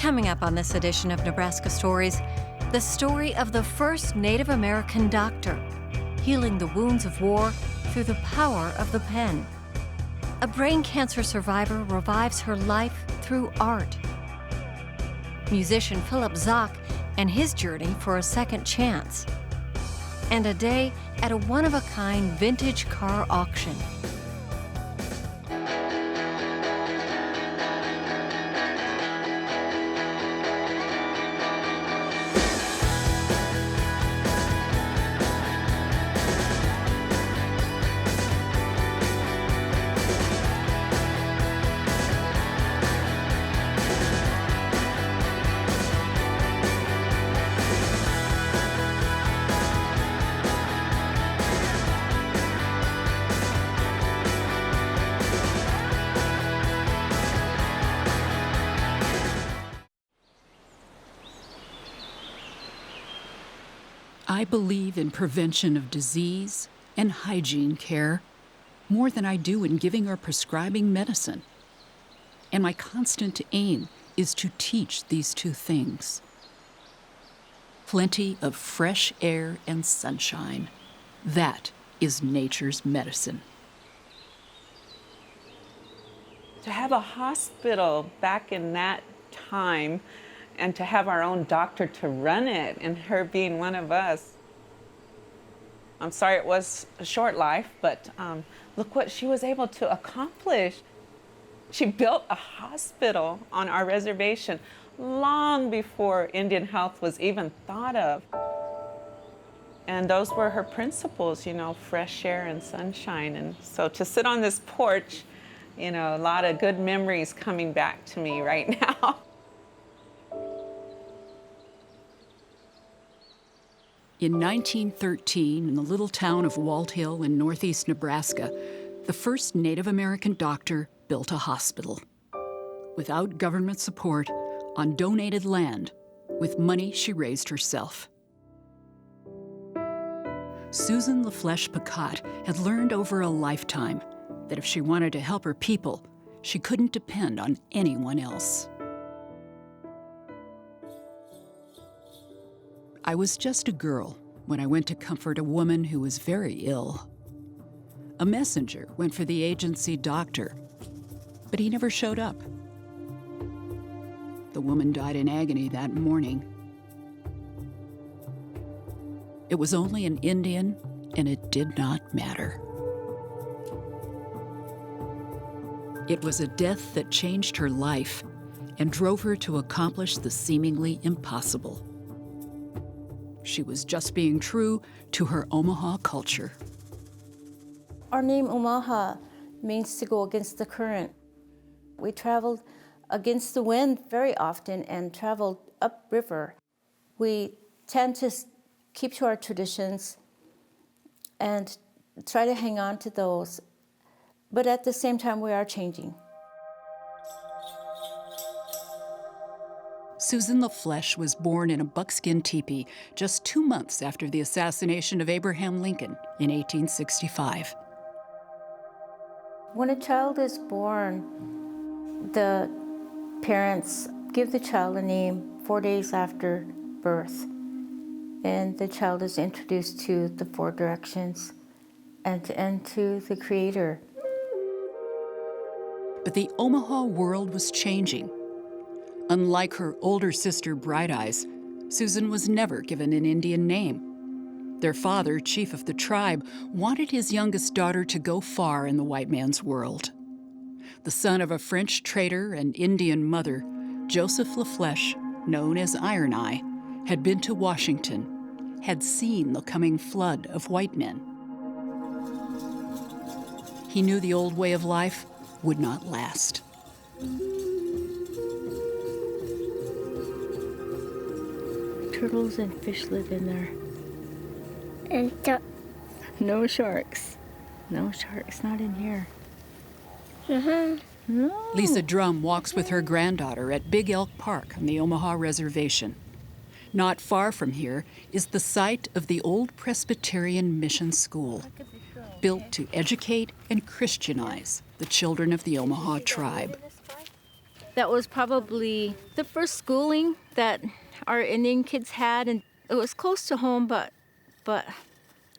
Coming up on this edition of Nebraska Stories, the story of the first Native American doctor, healing the wounds of war through the power of the pen. A brain cancer survivor revives her life through art. Musician Philip Zock and his journey for a second chance. And a day at a one-of-a-kind vintage car auction. I believe in prevention of disease and hygiene care more than I do in giving or prescribing medicine. And my constant aim is to teach these two things. Plenty of fresh air and sunshine. That is nature's medicine. To have a hospital back in that time and to have our own doctor to run it, and her being one of us. I'm sorry it was a short life, but look what she was able to accomplish. She built a hospital on our reservation long before Indian health was even thought of. And those were her principles, you know, fresh air and sunshine. And so to sit on this porch, you know, a lot of good memories coming back to me right now. In 1913, in the little town of Walt Hill in northeast Nebraska, the first Native American doctor built a hospital. Without government support, on donated land, with money she raised herself. Susan LaFlèche Picotte had learned over a lifetime that if she wanted to help her people, she couldn't depend on anyone else. I was just a girl when I went to comfort a woman who was very ill. A messenger went for the agency doctor, but he never showed up. The woman died in agony that morning. It was only an Indian, and it did not matter. It was a death that changed her life and drove her to accomplish the seemingly impossible. She was just being true to her Omaha culture. Our name Omaha means to go against the current. We traveled against the wind very often and traveled upriver. We tend to keep to our traditions and try to hang on to those, but at the same time we are changing. Susan LaFlèche was born in a buckskin teepee just 2 months after the assassination of Abraham Lincoln in 1865. When a child is born, the parents give the child a name 4 days after birth, and the child is introduced to the four directions and to the Creator. But the Omaha world was changing. Unlike her older sister, Bright Eyes, Susan was never given an Indian name. Their father, chief of the tribe, wanted his youngest daughter to go far in the white man's world. The son of a French trader and Indian mother, Joseph LaFlèche, known as Iron Eye, had been to Washington, had seen the coming flood of white men. He knew the old way of life would not last. Turtles and fish live in there. And No sharks. No sharks, not in here. No. Lisa Drum walks with her granddaughter at Big Elk Park on the Omaha Reservation. Not far from here is the site of the old Presbyterian Mission School, built to educate and Christianize the children of the Omaha tribe. That was probably the first schooling that our Indian kids had, and it was close to home, but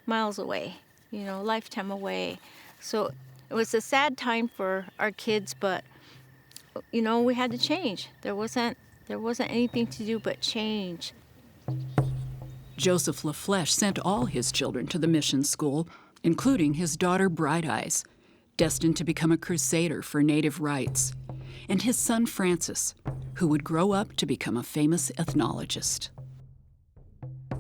miles away, lifetime away. So it was a sad time for our kids, but we had to change. There wasn't anything to do but change. Joseph LaFlèche sent all his children to the mission school, including his daughter Bright Eyes, destined to become a crusader for Native rights, and his son Francis, who would grow up to become a famous ethnologist.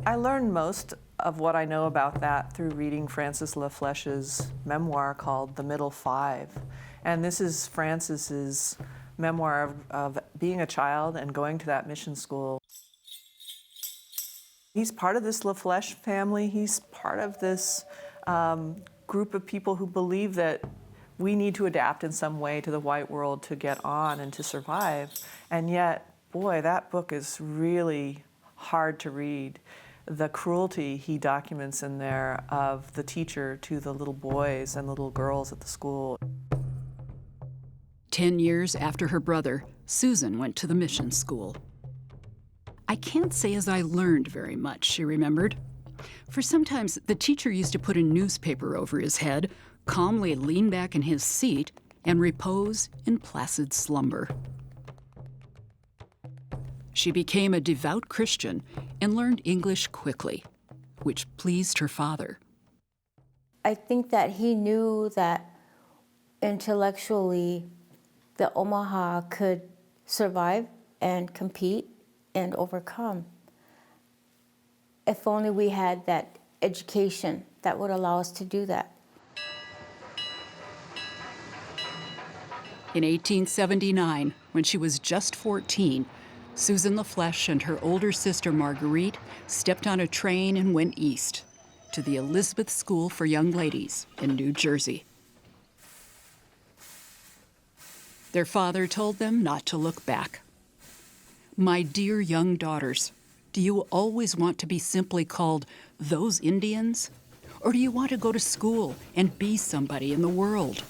I learned most of what I know about that through reading Francis LaFlèche's memoir called The Middle Five. And this is Francis's memoir of being a child and going to that mission school. He's part of this LaFlèche family. He's part of this group of people who believe that we need to adapt in some way to the white world to get on and to survive. And yet, boy, that book is really hard to read. The cruelty he documents in there of the teacher to the little boys and little girls at the school. 10 years after her brother, Susan went to the mission school. I can't say as I learned very much, she remembered. For sometimes the teacher used to put a newspaper over his head, calmly lean back in his seat, and repose in placid slumber. She became a devout Christian and learned English quickly, which pleased her father. I think that he knew that intellectually the Omaha could survive and compete and overcome. If only we had that education that would allow us to do that. In 1879, when she was just 14, Susan LaFlèche and her older sister Marguerite stepped on a train and went east to the Elizabeth School for Young Ladies in New Jersey. Their father told them not to look back. "My dear young daughters, do you always want to be simply called those Indians? Or do you want to go to school and be somebody in the world?"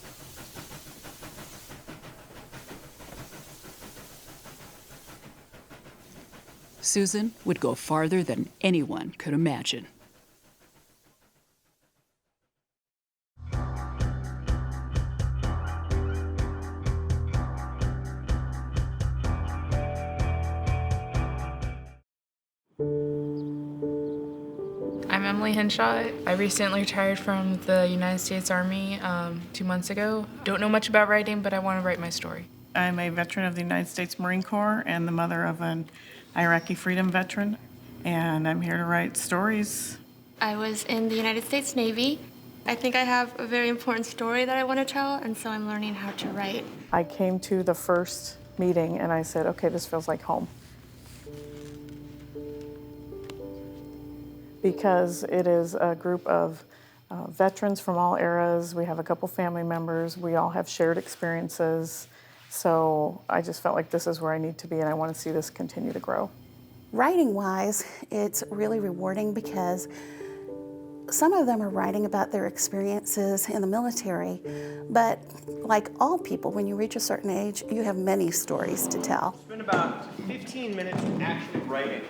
Susan would go farther than anyone could imagine. I'm Emily Henshaw. I recently retired from the United States Army 2 months ago. Don't know much about writing, but I want to write my story. I'm a veteran of the United States Marine Corps and the mother of an Iraqi freedom veteran, and I'm here to write stories. I was in the United States Navy. I think I have a very important story that I want to tell, and so I'm learning how to write. I came to the first meeting and I said, okay, this feels like home. Because it is a group of veterans from all eras. We have a couple family members. We all have shared experiences. So I just felt like this is where I need to be, and I want to see this continue to grow. Writing-wise, it's really rewarding because some of them are writing about their experiences in the military, but like all people, when you reach a certain age, you have many stories to tell. Spend about 15 minutes actually writing.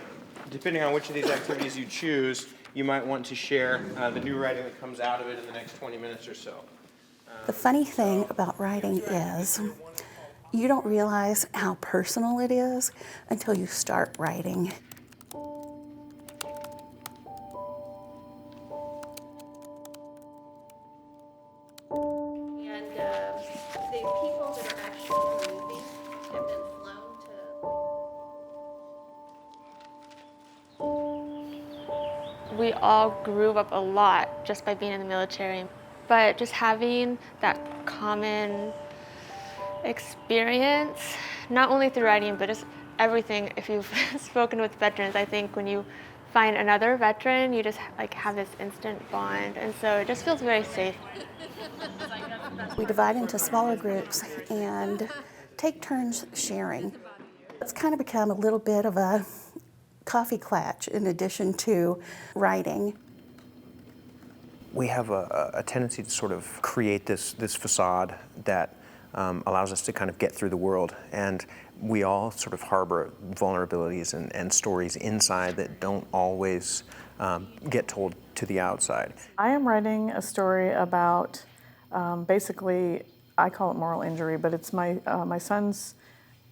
Depending on which of these activities you choose, you might want to share the new writing that comes out of it in the next 20 minutes or so. The funny thing about writing is you don't realize how personal it is until you start writing. And the people that are actually moving have been flown to. We all grew up a lot just by being in the military, but just having that common experience, not only through writing, but just everything. If you've spoken with veterans, I think when you find another veteran, you just have this instant bond, and so it just feels very safe. We divide into smaller groups and take turns sharing. It's kind of become a little bit of a coffee klatch in addition to writing. We have a tendency to sort of create this facade that allows us to kind of get through the world. And we all sort of harbor vulnerabilities and stories inside that don't always get told to the outside. I am writing a story about basically, I call it moral injury, but it's my son's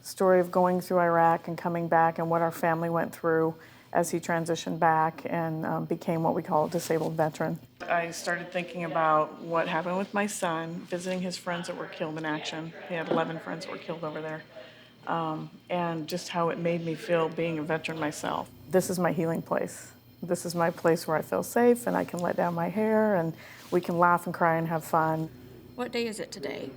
story of going through Iraq and coming back and what our family went through as he transitioned back and became what we call a disabled veteran. I started thinking about what happened with my son, visiting his friends that were killed in action. He had 11 friends that were killed over there. And just how it made me feel being a veteran myself. This is my healing place. This is my place where I feel safe and I can let down my hair and we can laugh and cry and have fun. What day is it today?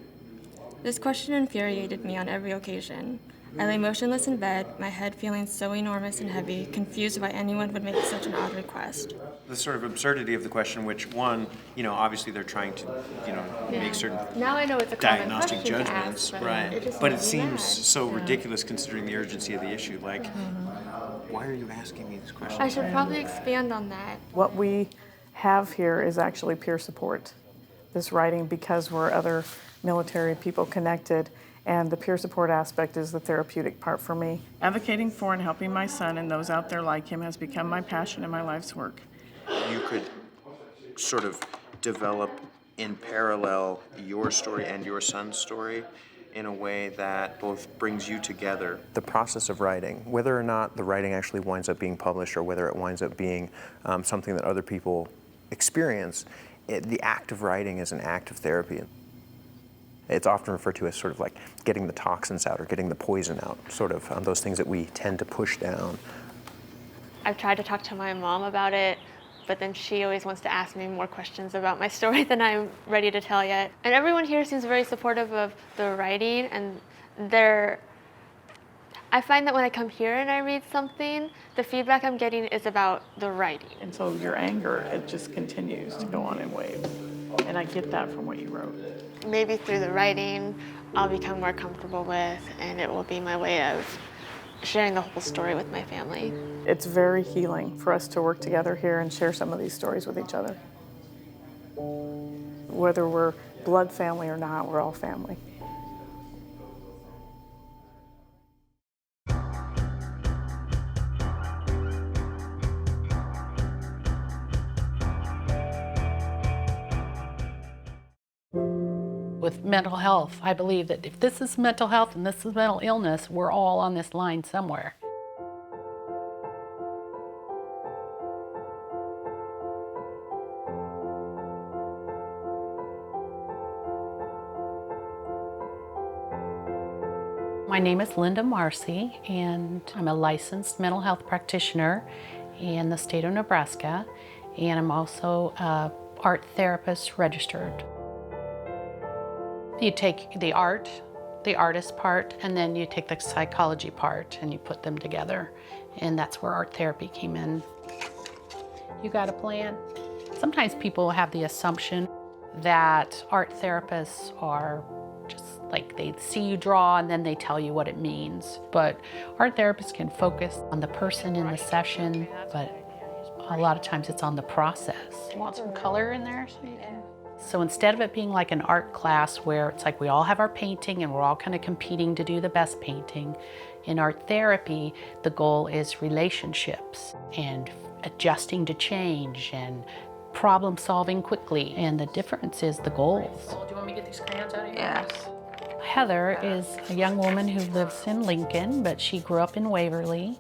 This question infuriated me on every occasion. I lay motionless in bed, my head feeling so enormous and heavy, confused why anyone would make such an odd request. The sort of absurdity of the question, which one, obviously they're trying to, make certain Now I know it's a common diagnostic question to judgments, ask, right? But it seems so ridiculous considering the urgency of the issue. Like, why are you asking me this question? I should probably expand on that. What we have here is actually peer support. This writing, because we're other military people connected, and the peer support aspect is the therapeutic part for me. Advocating for and helping my son and those out there like him has become my passion and my life's work. You could sort of develop in parallel your story and your son's story in a way that both brings you together. The process of writing, whether or not the writing actually winds up being published or whether it winds up being something that other people experience, the act of writing is an act of therapy. It's often referred to as sort of like getting the toxins out or getting the poison out, sort of those things that we tend to push down. I've tried to talk to my mom about it, but then she always wants to ask me more questions about my story than I'm ready to tell yet. And everyone here seems very supportive of the writing, and I find that when I come here and I read something, the feedback I'm getting is about the writing. And so your anger, it just continues to go on in waves. And I get that from what you wrote. Maybe through the writing, I'll become more comfortable with, and it will be my way of sharing the whole story with my family. It's very healing for us to work together here and share some of these stories with each other. Whether we're blood family or not, we're all family. With mental health, I believe that if this is mental health and this is mental illness, we're all on this line somewhere. My name is Linda Marcy, and I'm a licensed mental health practitioner in the state of Nebraska, and I'm also an art therapist registered. You take the artist part, and then you take the psychology part, and you put them together. And that's where art therapy came in. You got a plan? Sometimes people have the assumption that art therapists are just like they see you draw and then they tell you what it means. But art therapists can focus on the person in the session, but a lot of times it's on the process. You want some color in there? So instead of it being like an art class where it's like we all have our painting and we're all kind of competing to do the best painting, in art therapy, the goal is relationships and adjusting to change and problem solving quickly. And the difference is the goals. Do you want me to get these crayons out of here? Yes. Heather is a young woman who lives in Lincoln, but she grew up in Waverly,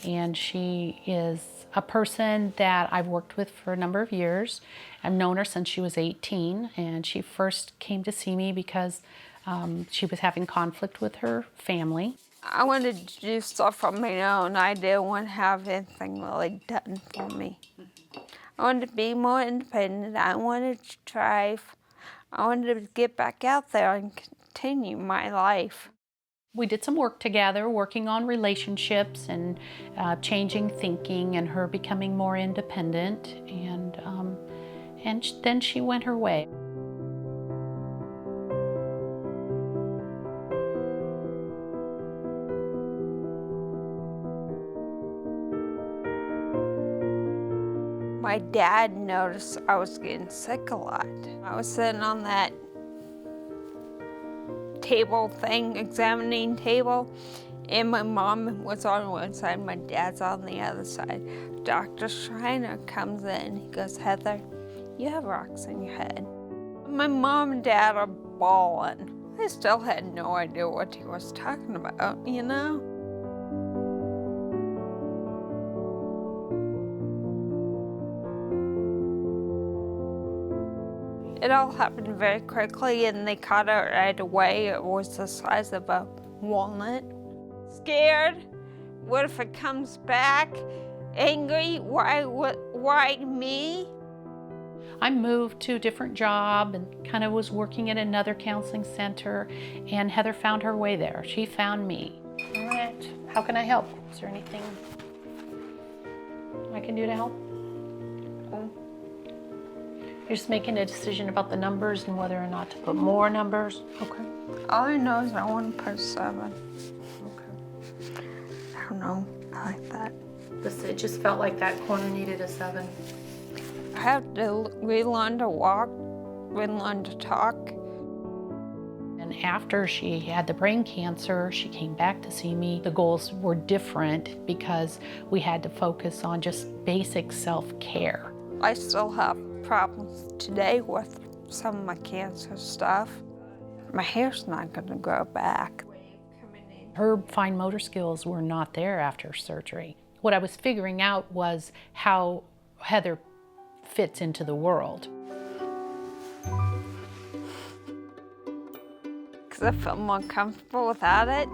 and she is a person that I've worked with for a number of years. I've known her since she was 18, and she first came to see me because she was having conflict with her family. I wanted to do stuff on my own. I didn't want to have anything really done for me. I wanted to be more independent. I wanted to thrive. I wanted to get back out there and continue my life. We did some work together, working on relationships and changing thinking and her becoming more independent, and then she went her way. My dad noticed I was getting sick a lot. I was sitting on that table thing, examining table, and my mom was on one side, my dad's on the other side. Dr. Schreiner comes in, he goes, Heather, you have rocks in your head. My mom and dad are bawling. I still had no idea what he was talking about, you know? It all happened very quickly and they caught it right away. It was the size of a walnut. Scared? What if it comes back? Angry? Why me? I moved to a different job and kind of was working at another counseling center, and Heather found her way there. She found me. All right, how can I help? Is there anything I can do to help? You're just making a decision about the numbers and whether or not to put more numbers? Okay. All I know is I want to put 7. Okay. I don't know. I like that. It just felt like that corner needed a 7. I have to relearn to walk, relearn to talk. And after she had the brain cancer, she came back to see me. The goals were different because we had to focus on just basic self-care. I still have problems today with some of my cancer stuff. My hair's not going to grow back. Her fine motor skills were not there after surgery. What I was figuring out was how Heather fits into the world. Because I feel more comfortable without it.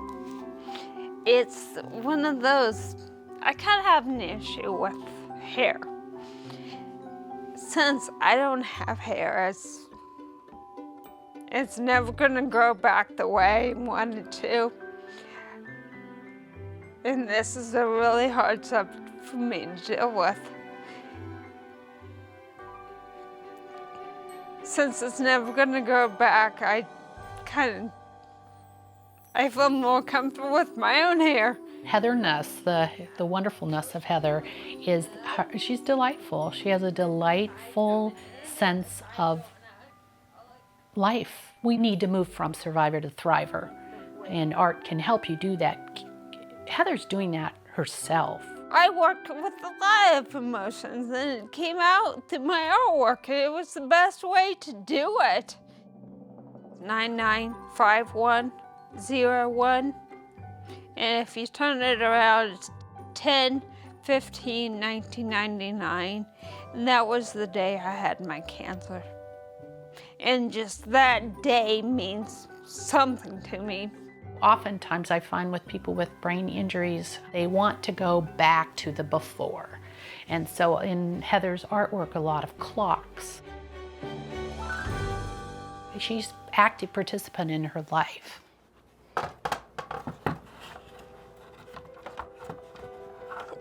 It's one of those, I kind of have an issue with hair. Since I don't have hair, it's never gonna grow back the way I wanted to. And this is a really hard subject for me to deal with. Since it's never gonna grow back, I feel more comfortable with my own hair. Heather Nuss, the wonderfulness of Heather is she's delightful. She has a delightful sense of life. We need to move from survivor to thriver, and art can help you do that. Heather's doing that herself. I worked with a lot of emotions and it came out through my artwork. It was the best way to do it. 995101. And if you turn it around, it's 10/15/1999. And that was the day I had my cancer. And just that day means something to me. Oftentimes I find with people with brain injuries, they want to go back to the before. And so in Heather's artwork, a lot of clocks. She's an active participant in her life.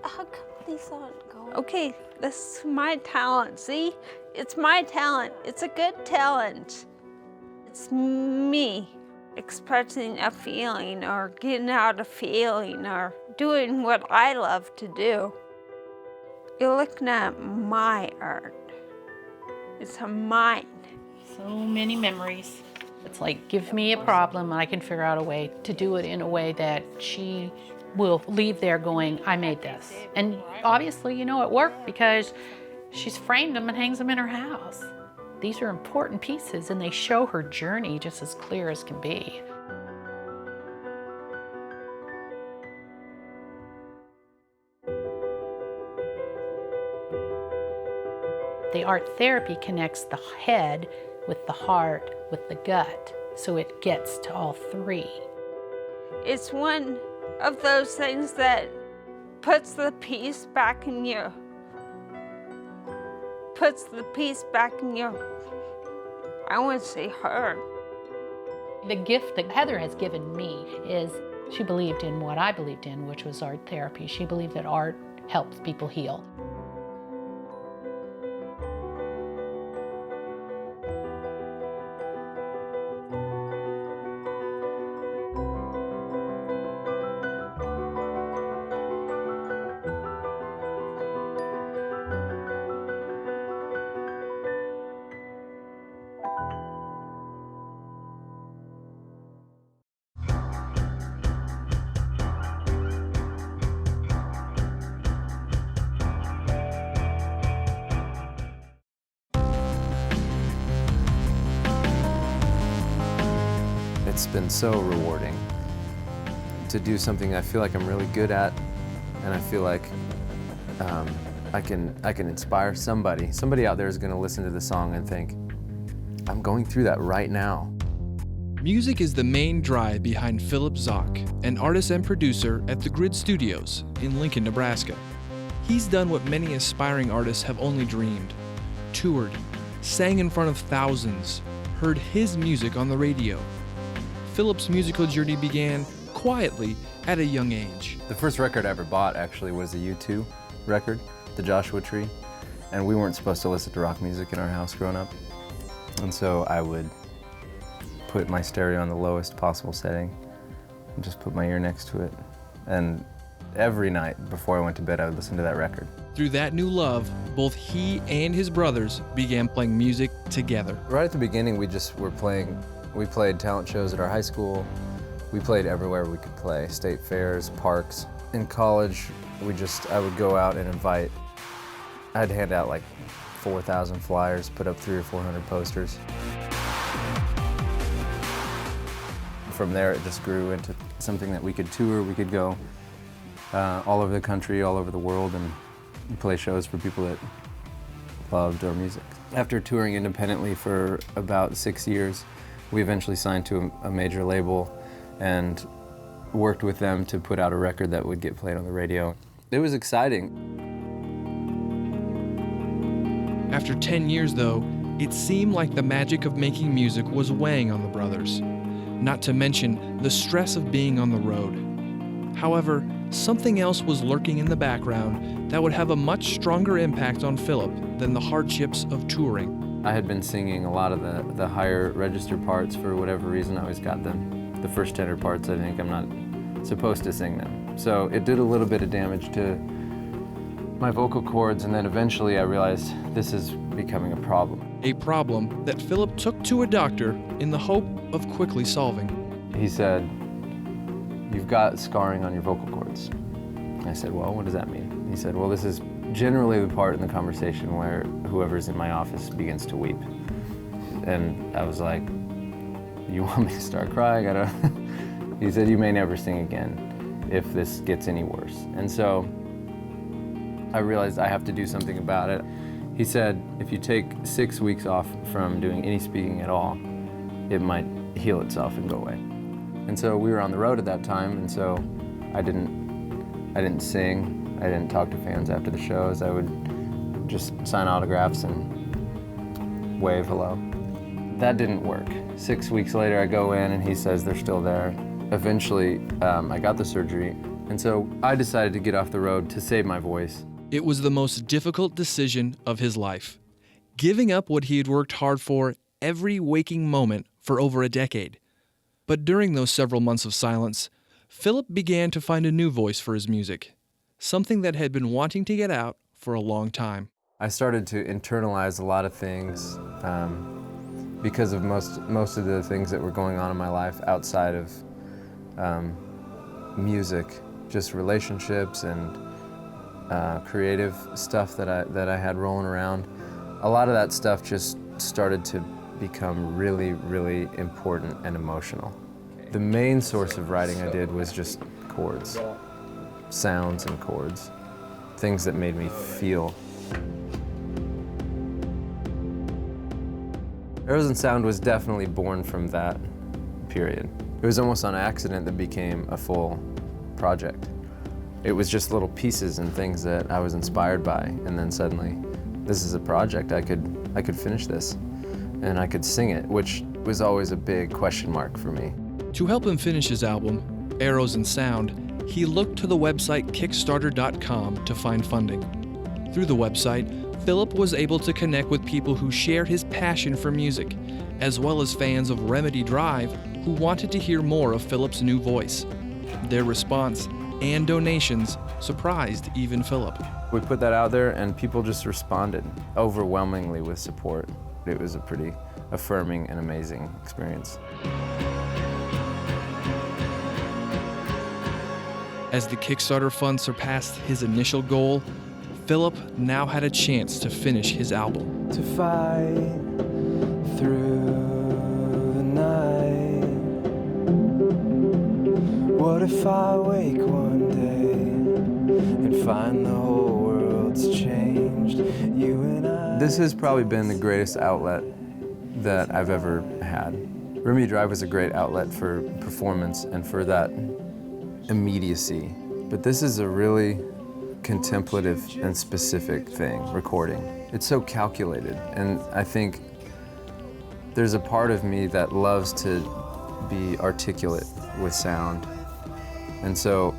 How come these aren't going? Okay, this is my talent, see? It's my talent. It's a good talent. It's me expressing a feeling or getting out a feeling or doing what I love to do. You're looking at my art. It's mine. So many memories. It's like, give me a problem and I can figure out a way to do it in a way that she will leave there going, I made this. And obviously, you know, it worked because she's framed them and hangs them in her house. These are important pieces and they show her journey just as clear as can be. The art therapy connects the head with the heart, with the gut, so it gets to all three. It's one of those things that puts the piece back in you. I want to see her. The gift that Heather has given me is she believed in what I believed in, which was art therapy. She believed that art helps people heal. It's been so rewarding to do something I feel like I'm really good at, and I feel like I can inspire somebody. Somebody out there is going to listen to the song and think, I'm going through that right now. Music is the main drive behind Philip Zock, an artist and producer at the Grid Studios in Lincoln, Nebraska. He's done what many aspiring artists have only dreamed: toured, sang in front of thousands, heard his music on the radio. Philip's musical journey began quietly at a young age. The first record I ever bought actually was a U2 record, The Joshua Tree, and we weren't supposed to listen to rock music in our house growing up. And so I would put my stereo on the lowest possible setting and just put my ear next to it. And every night before I went to bed, I would listen to that record. Through that new love, both he and his brothers began playing music together. Right at the beginning, we played talent shows at our high school. We played everywhere we could play, state fairs, parks. In college, I would go out and I'd hand out like 4,000 flyers, put up 300 or 400 posters. From there, it just grew into something that we could tour. We could go all over the country, all over the world, and play shows for people that loved our music. After touring independently for about 6 years, we eventually signed to a major label and worked with them to put out a record that would get played on the radio. It was exciting. After 10 years, though, it seemed like the magic of making music was weighing on the brothers, not to mention the stress of being on the road. However, something else was lurking in the background that would have a much stronger impact on Philip than the hardships of touring. I had been singing a lot of the higher register parts for whatever reason. I always got them. The first tenor parts, I think I'm not supposed to sing them. So it did a little bit of damage to my vocal cords, and then eventually I realized this is becoming a problem. A problem that Philip took to a doctor in the hope of quickly solving. He said, "You've got scarring on your vocal cords." I said, "Well, what does that mean?" He said, "Well, this is generally the part in the conversation where whoever's in my office begins to weep." And I was like, "You want me to start crying?" He said, "You may never sing again if this gets any worse." And so I realized I have to do something about it. He said, if you take 6 weeks off from doing any speaking at all, it might heal itself and go away. And so we were on the road at that time, and so I didn't sing. I didn't talk to fans after the shows. I would just sign autographs and wave hello. That didn't work. 6 weeks later, I go in and he says they're still there. Eventually, I got the surgery, and so I decided to get off the road to save my voice. It was the most difficult decision of his life, giving up what he had worked hard for every waking moment for over a decade. But during those several months of silence, Philip began to find a new voice for his music, something that had been wanting to get out for a long time. I started to internalize a lot of things because of most of the things that were going on in my life outside of music, just relationships and creative stuff that I had rolling around. A lot of that stuff just started to become really, really important and emotional. The main source of writing I did was just chords, sounds and chords, things that made me feel. Arrows and Sound was definitely born from that period. It was almost on accident that became a full project. It was just little pieces and things that I was inspired by, and then suddenly, this is a project. I could finish this, and I could sing it, which was always a big question mark for me. To help him finish his album, Arrows and Sound, he looked to the website Kickstarter.com to find funding. Through the website, Philip was able to connect with people who shared his passion for music, as well as fans of Remedy Drive who wanted to hear more of Philip's new voice. Their response and donations surprised even Philip. We put that out there and people just responded overwhelmingly with support. It was a pretty affirming and amazing experience. As the Kickstarter fund surpassed his initial goal, Philip now had a chance to finish his album. To fight through the night, if I wake one day and find the whole world's changed? You and I. This has probably been the greatest outlet that I've ever had. Remy Drive was a great outlet for performance and for that immediacy. But this is a really contemplative and specific thing, recording. It's so calculated, and I think there's a part of me that loves to be articulate with sound. And so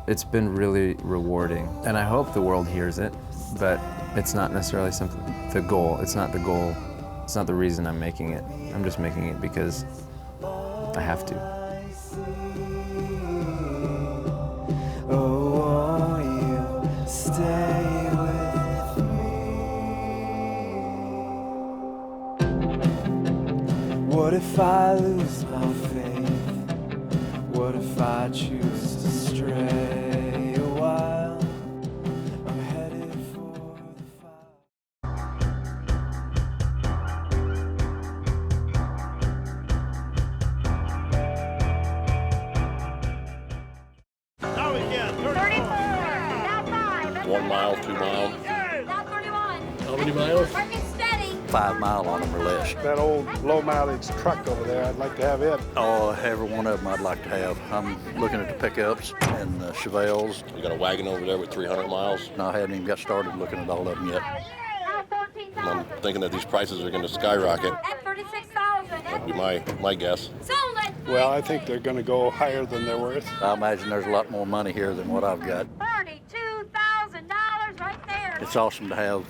it's been really rewarding. And I hope the world hears it, but it's not necessarily the goal. It's not the goal. It's not the reason I'm making it. I'm just making it because I have to. Oh, won't you stay with me? What if I lose my faith? What if I choose to stray a while? I'm headed for the fire. Now we can. 34. Now 5. 1 mile, 2 miles. Now 31. How many miles? Working steady. 5 mile on them or less. That old low mileage truck over there, I'd like to have it. Oh, every one of them I'd like to have. I'm looking at the pickups and the Chevelles. You got a wagon over there with 300 miles? No, I haven't even got started looking at all of them yet. And I'm thinking that these prices are going to skyrocket. At 36,000. That'd be my guess. Sold it. Well, I think they're going to go higher than they're worth. I imagine there's a lot more money here than what I've got. $32,000 right there. It's awesome to have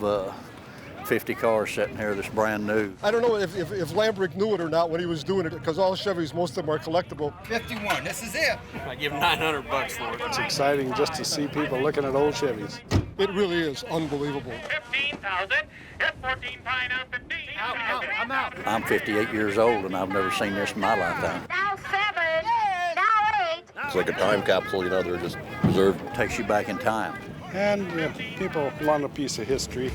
50 cars sitting here that's brand new. I don't know if Lambrick knew it or not when he was doing it, because all Chevys, most of them are collectible. 51, this is it. I give him $900 for it. It's exciting just to see people looking at old Chevys. It really is unbelievable. 15,000. It's 14 pine up 15. Out. I'm out. I'm 58 years old and I've never seen this in my lifetime. Now 7. Now 8. It's like a time capsule, you know, they're just preserved. Takes you back in time. And people want a piece of history.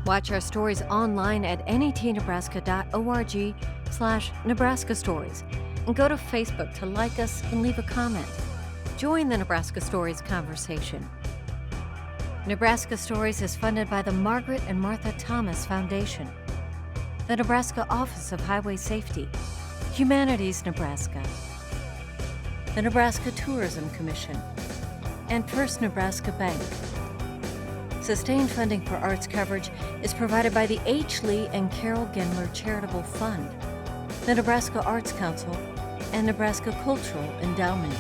Watch our stories online at netnebraska.org/Nebraska Stories, and go to Facebook to like us and leave a comment. Join the Nebraska Stories conversation. Nebraska Stories is funded by the Margaret and Martha Thomas Foundation, the Nebraska Office of Highway Safety, Humanities Nebraska, the Nebraska Tourism Commission, and First Nebraska Bank. Sustained funding for arts coverage is provided by the H. Lee and Carol Gendler Charitable Fund, the Nebraska Arts Council, and Nebraska Cultural Endowment.